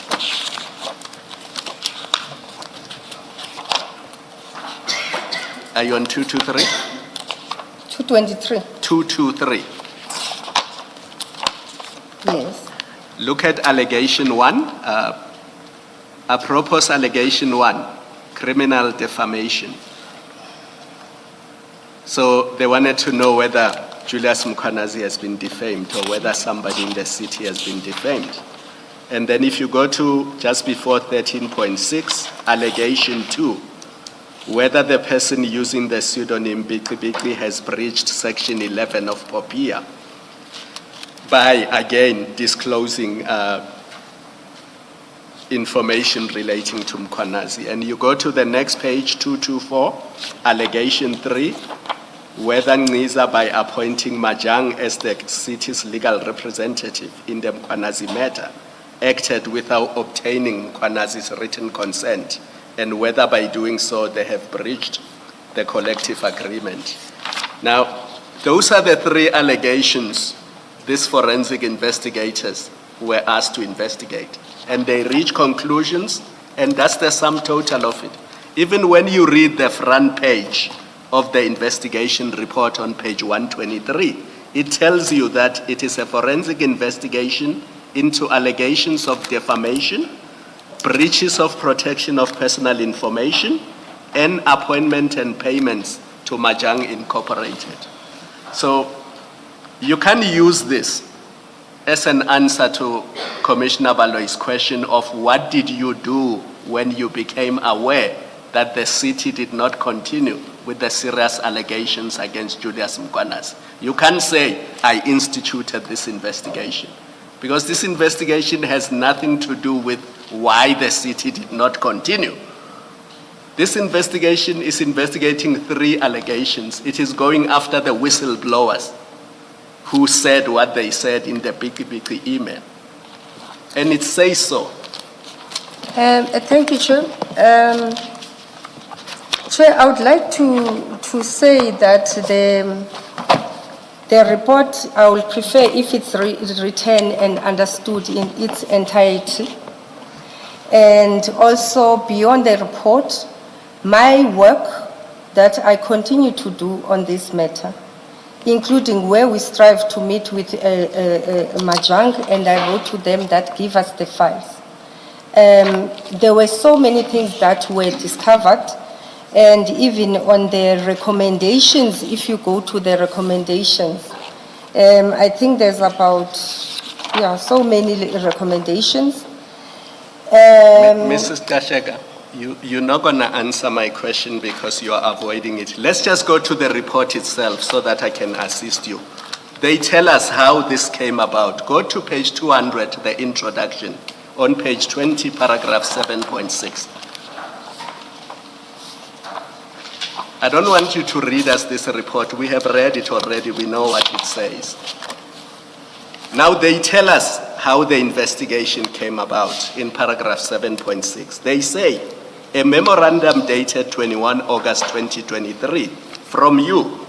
Are you on 223? 223, 223. yes. Look at allegation 1, apropos allegation 1, criminal defamation. So they wanted to know whether Julius Mkwanazi has been defamed or whether somebody in the city has been defamed. And then if you go to just before 13.6, allegation 2, whether the person using the pseudonym Biki has breached section 11 of POPIA by, again, disclosing information relating to Mkwanazi. And you go to the next page, 224, allegation 3, whether Ngqiza, by appointing Majang as the city's legal representative in the Mkwanazi matter, acted without obtaining Mkwanazi's written consent and whether by doing so they have breached the collective agreement. Now, those are the three allegations these forensic investigators were asked to investigate. And they reach conclusions, and that's the sum total of it. Even when you read the front page of the investigation report on page 123, it tells you that it is a forensic investigation into allegations of defamation, breaches of protection of personal information, and appointment and payments to Majang Incorporated. So you can use this as an answer to Commissioner Baloy's question of what did you do when you became aware that the city did not continue with the serious allegations against Julius Mkwanazi. You can't say, I instituted this investigation, because this investigation has nothing to do with why the city did not continue. This investigation is investigating three allegations. It is going after the whistleblowers who said what they said in the Biki email. And it says so. Thank you, Chair. Chair, I would like to say that the report, I will prefer if it's written and understood in its entirety. And also beyond the report, my work that I continue to do on this matter, including where we strive to meet with Majang, and I wrote to them that give us the files. There were so many things that were discovered, and even on the recommendations, if you go to the recommendations, I think there's about, so many recommendations. Mrs. Gxasheka, you're not going to answer my question because you are avoiding it. Let's just go to the report itself so that I can assist you. They tell us how this came about. Go to page 200, the introduction, on page 20, paragraph 7.6. I don't want you to read us this report. We have read it already. We know what it says. Now they tell us how the investigation came about in paragraph 7.6. They say, a memorandum dated 21 August 2023 from you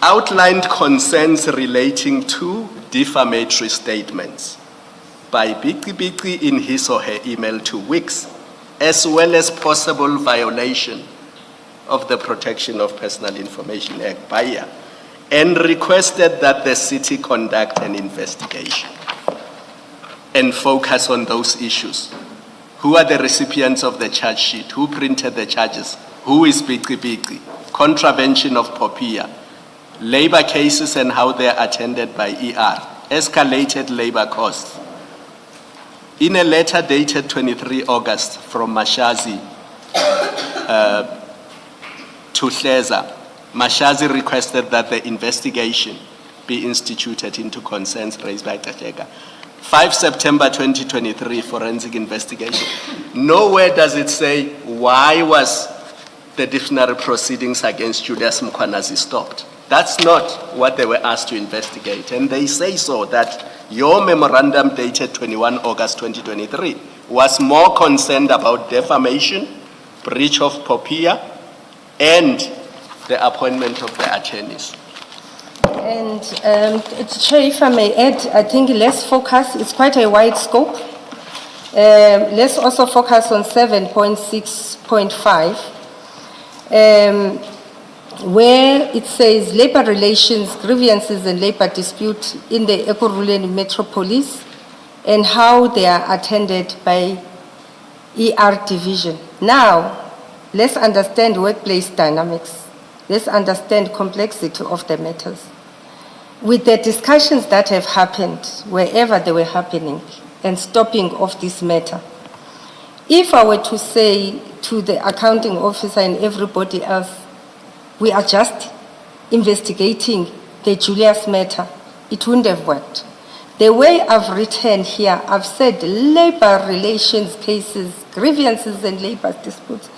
outlined concerns relating to defamatory statements by Biki in his or her email to Wix, as well as possible violation of the Protection of Personal Information Act by and requested that the city conduct an investigation and focus on those issues. Who are the recipients of the charge sheet? Who printed the charges? Who is Biki? Contravention of POPIA, labor cases and how they are attended by ER, escalated labor costs. In a letter dated 23 August from Mashazi to Hleza, Mashazi requested that the investigation be instituted into concerns raised by Gxasheka. 5 September 2023, forensic investigation. Nowhere does it say why was the disciplinary proceedings against Julius Mkwanazi stopped. That's not what they were asked to investigate. And they say so that your memorandum dated 21 August 2023 was more concerned about defamation, breach of POPIA, and the appointment of the attorneys. And Chair, if I may add, I think let's focus, it's quite a wide scope. Let's also focus on 7.6.5, where it says labor relations, grievances and labor dispute in the Ekurhuleni Metropolis and how they are attended by ER division. Now, let's understand workplace dynamics. Let's understand complexity of the matters. With the discussions that have happened, wherever they were happening, and stopping of this matter, if I were to say to the accounting officer and everybody else, we are just investigating the Julius matter, it wouldn't have worked. The way I've written here, I've said labor relations cases, grievances and labor disputes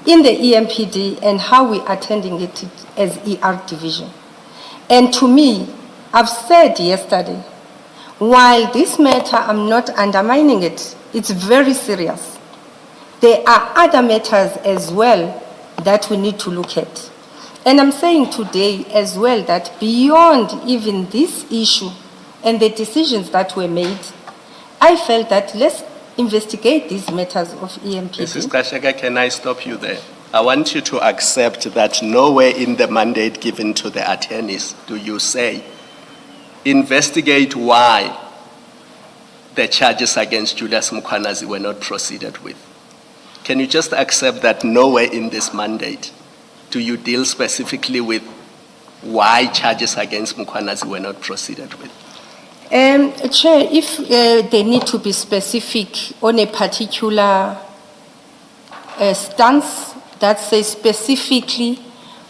in the EMPD and how we're attending it as ER division. And to me, I've said yesterday, while this matter, I'm not undermining it, it's very serious. there are other matters as well that we need to look at. And I'm saying today as well that beyond even this issue and the decisions that were made, I felt that let's investigate these matters of EMPD. Mrs. Gxasheka, can I stop you there? I want you to accept that nowhere in the mandate given to the attorneys do you say, investigate why the charges against Julius Mkwanazi were not proceeded with. Can you just accept that nowhere in this mandate do you deal specifically with why charges against Mkwanazi were not proceeded with? Chair, if they need to be specific on a particular stance that says specifically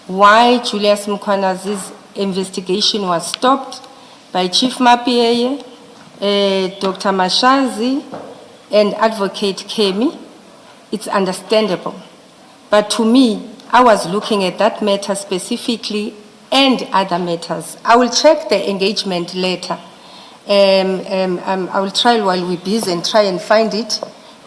why Julius Mkwanazi's investigation was stopped by Chief Mapieye, Dr. Mashazi, and Advocate Kemi, it's understandable. But to me, I was looking at that matter specifically and other matters. I will check the engagement later. I will try while we're busy and try and find it.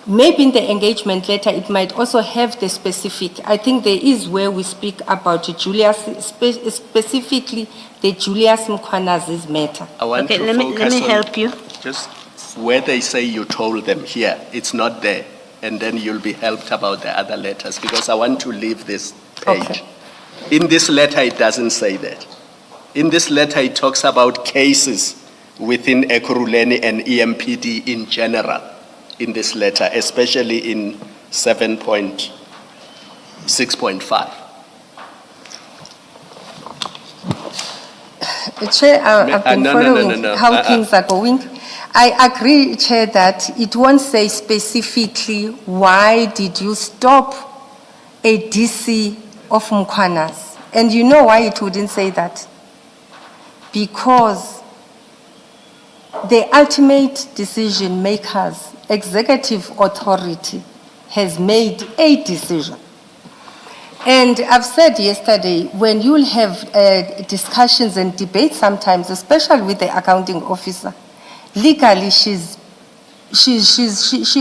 Maybe in the engagement letter, it might also have the specific. I think there is where we speak about Julius, specifically the Julius Mkwanazi's matter. I want Okay, to let me focus on help you. just where they say you told them here, it's not there. And then you'll be helped about the other letters because I want to leave this page. Okay. In this letter, it doesn't say that. In this letter, it talks about cases within Ekurhuleni and EMPD in general in this letter, especially in 7.6.5. Chair, I've been following how things are going. I agree, Chair, that it won't say specifically why did you stop a DC of Mkwanazi. And you know why it wouldn't say that? Because the ultimate decision makers, executive authority, has made a decision. And I've said yesterday, when you'll have discussions and debates sometimes, especially with the accounting officer, legally she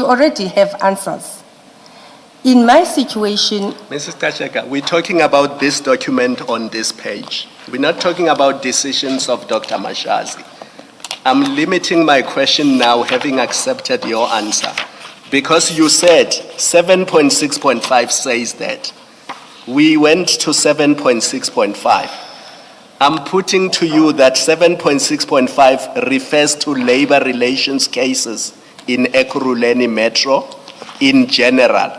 already have answers. In my situation, Mrs. Gxasheka, we're talking about this document on this page. We're not talking about decisions of Dr. Mashazi. I'm limiting my question now, having accepted your answer, because you said 7.6.5 says that. We went to 7.6.5. I'm putting to you that 7.6.5 refers to labor relations cases in Ekurhuleni Metro in general.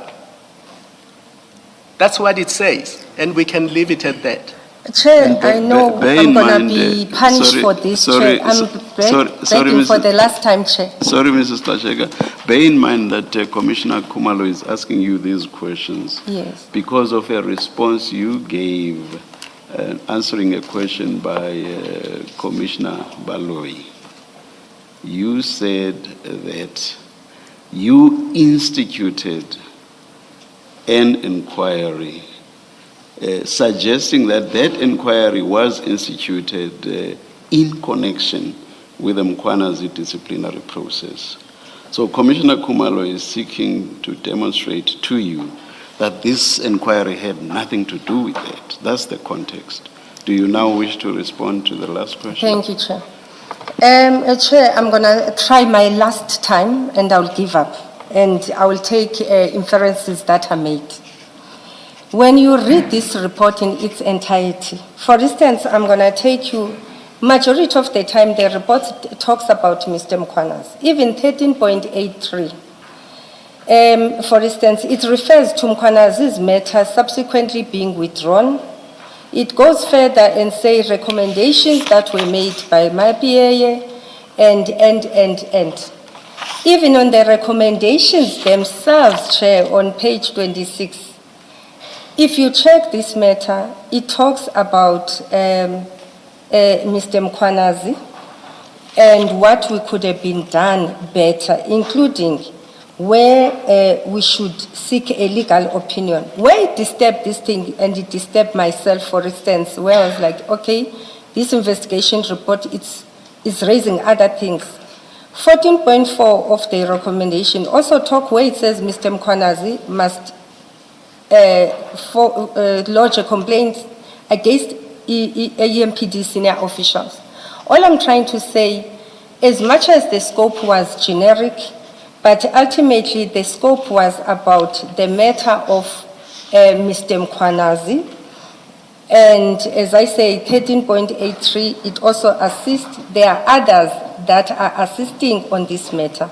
That's what it says, and we can leave it at that. Chair, I know bear I'm in going to mind, be punished sorry, for this, sorry, Chair. I'm sorry, begging for Mrs. the last time, Chair. Sorry, Mrs. Gxasheka. Bear in mind that Commissioner Khumalo is asking you these questions Yes. because of a response you gave answering a question by Commissioner Baloyi. You said that you instituted an inquiry suggesting that that inquiry was instituted in connection with the Mkwanazi disciplinary process. So Commissioner Khumalo is seeking to demonstrate to you that this inquiry had nothing to do with that. That's the context. Do you now wish to respond to the last question? Thank you, Chair. Chair, I'm going to try my last time and I'll give up. And I will take inferences that are made. When you read this report in its entirety, for instance, I'm going to take you, majority of the time the report talks about Mr. Mkwanazi, even 13.83. For instance, it refers to Mkwanazi's matter subsequently being withdrawn. It goes further and says recommendations that were made by MAPA and. Even on the recommendations themselves, Chair, on page 26, if you check this matter, it talks about Mr. Mkwanazi and what we could have been done better, including where we should seek a legal opinion. Where it disturbed this thing, and it disturbed myself, for instance, where I was like, okay, this investigation report is raising other things. 14.4 of the recommendation also talk where it says Mr. Mkwanazi must lodge a complaint against EMPD senior officials. All I'm trying to say, as much as the scope was generic, but ultimately the scope was about the matter of Mr. Mkwanazi. And as I say, 13.83, it also assists. There are others that are assisting on this matter.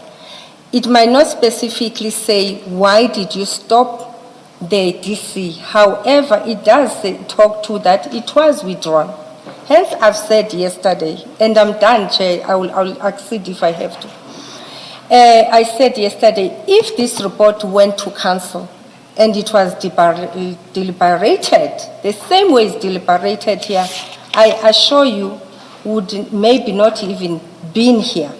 It might not specifically say, why did you stop the DC? However, it does talk to that it was withdrawn. Hence, I've said yesterday, and I'm done, Chair, I will accede if I have to. I said yesterday, if this report went to council and it was deliberated, the same way it's deliberated here, I assure you would maybe not even been here.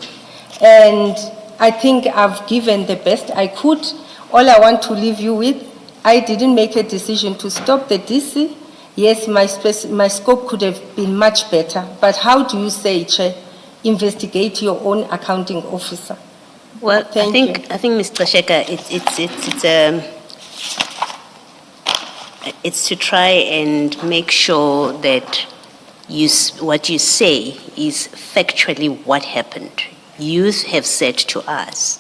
And I think I've given the best I could. All I want to leave you with, I didn't make a decision to stop the DC. Yes, my scope could have been much better, but how do you say, Chair, investigate your own accounting officer? Well, I Thank think, you. Mr. Shekhar, it's to try and make sure that what you say is factually what happened. You have said to us,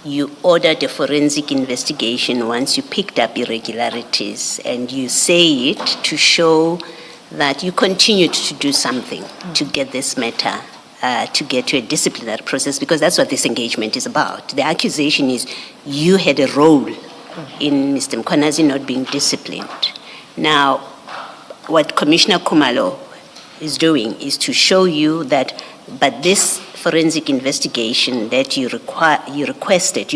you ordered a forensic investigation once you picked up irregularities, and you say it to show that you continued to do something to get this matter to get to a disciplinary process, because that's what this engagement is about. The accusation is you had a role in Mr. Mkwanazi not being disciplined. Now, what Commissioner Khumalo is doing is to show you that, but this forensic investigation that you requested,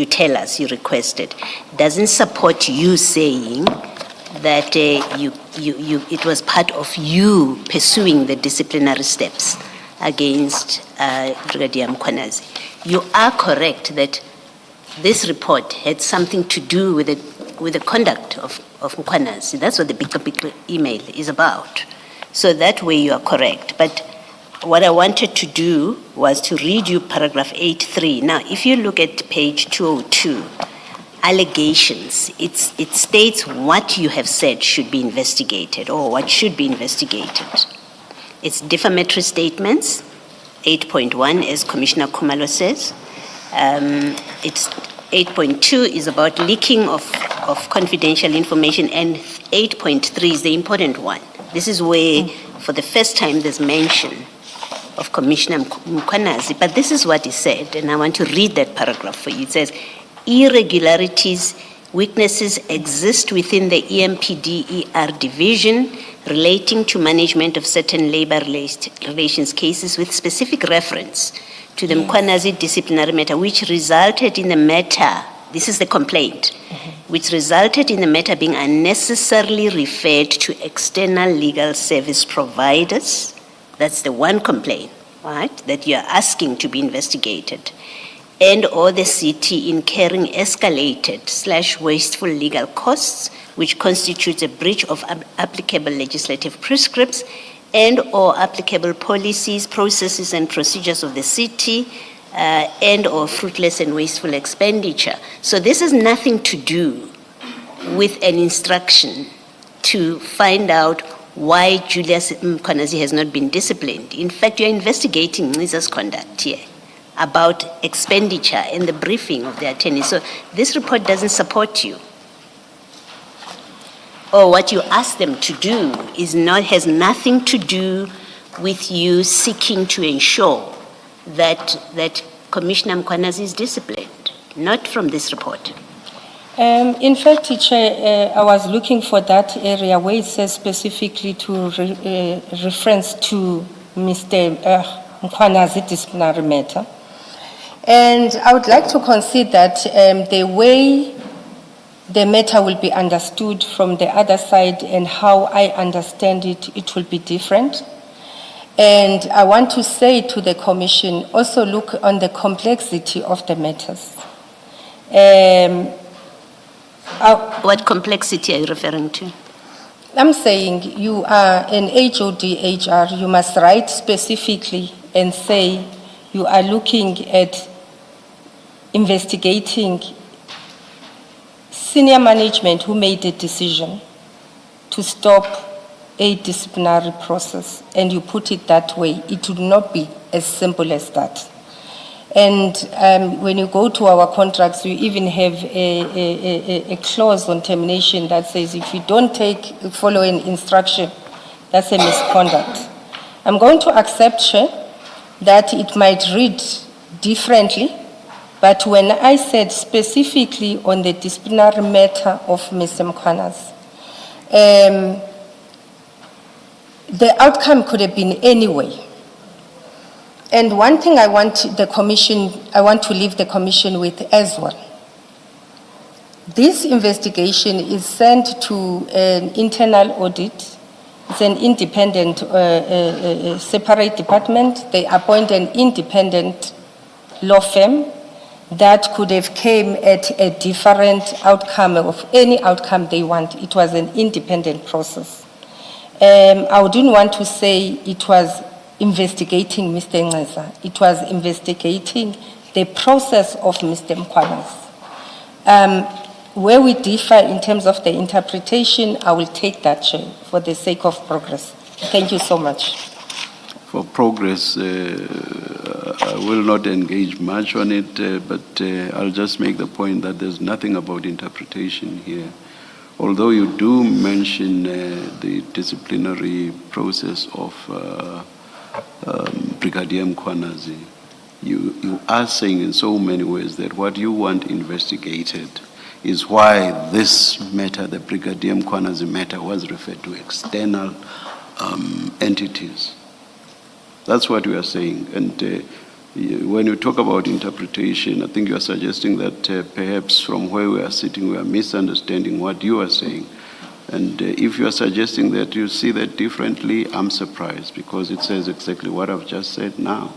doesn't support you saying that it was part of you pursuing the disciplinary steps against Brigadier Mkwanazi. You are correct that this report had something to do with the conduct of Mkwanazi. That's what the big email is about. So that way you are correct. But what I wanted to do was to read you paragraph 8.3. Now, if you look at page 202, allegations, it states what you have said should be investigated or what should be investigated. It's defamatory statements, 8.1, as Commissioner Khumalo says. It's 8.2 is about leaking of confidential information, and 8.3 is the important one. This is where, for the first time, there's mention of Commissioner Mkwanazi, but this is what he said, and I want to read that paragraph for you. It says, irregularities, weaknesses exist within the EMPD-ER division relating to management of certain labor relations cases with specific reference to the Mkwanazi disciplinary matter, which resulted in the matter, this is the complaint, which resulted in the matter being unnecessarily referred to external legal service providers. That's the one complaint, right, that you're asking to be investigated. And or the city incurring escalated/wasteful legal costs, which constitutes a breach of applicable legislative prescripts and or applicable policies, processes, and procedures of the city, and or fruitless and wasteful expenditure. So this has nothing to do with an instruction to find out why Julius Mkwanazi has not been disciplined. In fact, you're investigating Nisa's conduct here about expenditure and the briefing of the attorney. So this report doesn't support you. Or what you ask them to do has nothing to do with you seeking to ensure that Commissioner Mkwanazi is disciplined, not from this report. In fact, Chair, I was looking for that area where it says specifically to reference to Mr. Mkwanazi disciplinary matter. And I would like to concede that the way the matter will be understood from the other side and how I understand it, it will be different. And I want to say to the Commission, also look on the complexity of the matters. What complexity are you referring to? I'm saying you are an HOD HR, you must write specifically and say you are looking at investigating senior management who made a decision to stop a disciplinary process, and you put it that way, it would not be as simple as that. And when you go to our contracts, we even have a clause on termination that says if you don't follow an instruction, that's a misconduct. I'm going to accept, Chair, that it might read differently, but when I said specifically on the disciplinary matter of Mr. Mkwanazi, the outcome could have been anyway. And one thing I want to leave the commission with as well. This investigation is sent to an internal audit. It's an independent, separate department. They appoint an independent law firm that could have came at a different outcome of any outcome they want. It was an independent process. I wouldn't want to say it was investigating Mr. Ngxasheka. It was investigating the process of Mr. Mkwanazi. Where we differ in terms of the interpretation, I will take that, Chair, for the sake of progress. Thank you so much. For progress, I will not engage much on it, but I'll just make the point that there's nothing about interpretation here. Although you do mention the disciplinary process of Brigadier Mkwanazi, you are saying in so many ways that what you want investigated is why this matter, the Brigadier Mkwanazi matter, was referred to external entities. That's what we are saying. And when you talk about interpretation, I think you are suggesting that perhaps from where we are sitting, we are misunderstanding what you are saying. And if you are suggesting that you see that differently, I'm surprised, because it says exactly what I've just said now.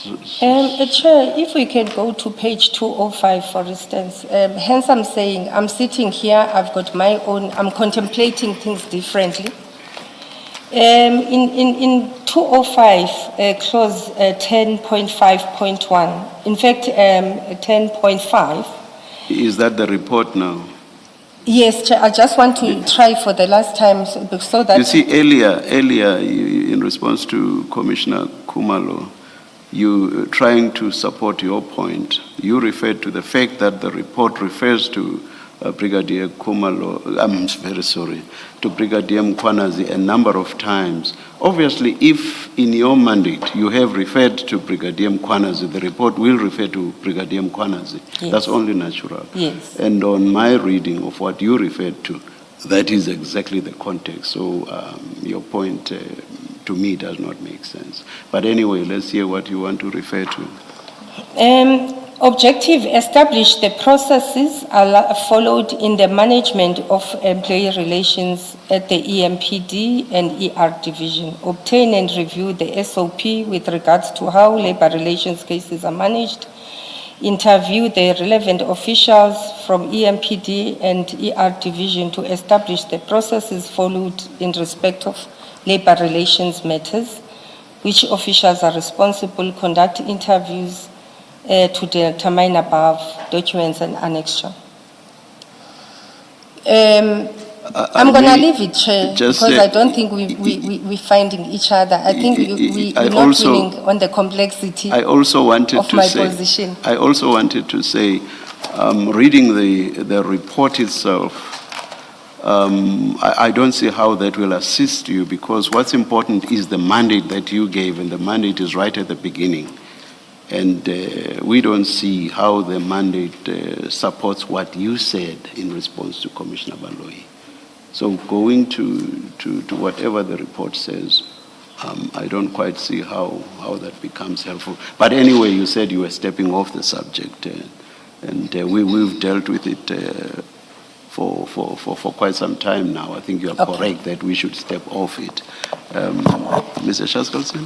Chair, if we can go to page 205, for instance. Hence I'm saying, I'm sitting here, I've got my own, I'm contemplating things differently. In 205, clause 10.5.1, in fact, 10.5. Is that the report now? Yes, Chair, I just want to try for the last time so that... You see, earlier, in response to Commissioner Khumalo, you trying to support your point, you referred to the fact that the report refers to Brigadier Khumalo, I'm very sorry, to Brigadier Mkwanazi a number of times. Obviously, if in your mandate you have referred to Brigadier Mkwanazi, the report will refer to Brigadier Mkwanazi. Yes. That's only natural. Yes. And on my reading of what you referred to, that is exactly the context. So your point to me does not make sense. But anyway, let's hear what you want to refer to. Objective, establish the processes followed in the management of employee relations at the EMPD and ER division. Obtain and review the SOP with regards to how labor relations cases are managed. Interview the relevant officials from EMPD and ER division to establish the processes followed in respect of labor relations matters. Which officials are responsible, conduct interviews, to determine above documents and annexure. I'm going to leave it, Chair, because I don't think we're finding each other. I think we're not winning on the complexity of my position. I also wanted to say, reading the report itself, I don't see how that will assist you, because what's important is the mandate that you gave, and the mandate is right at the beginning. And we don't see how the mandate supports what you said in response to Commissioner Baloyi. So going to whatever the report says, I don't quite see how that becomes helpful. But anyway, you said you were stepping off the subject, and we've dealt with it for quite some time now. I think you are correct that we should step off it. Mr. Gxasheka?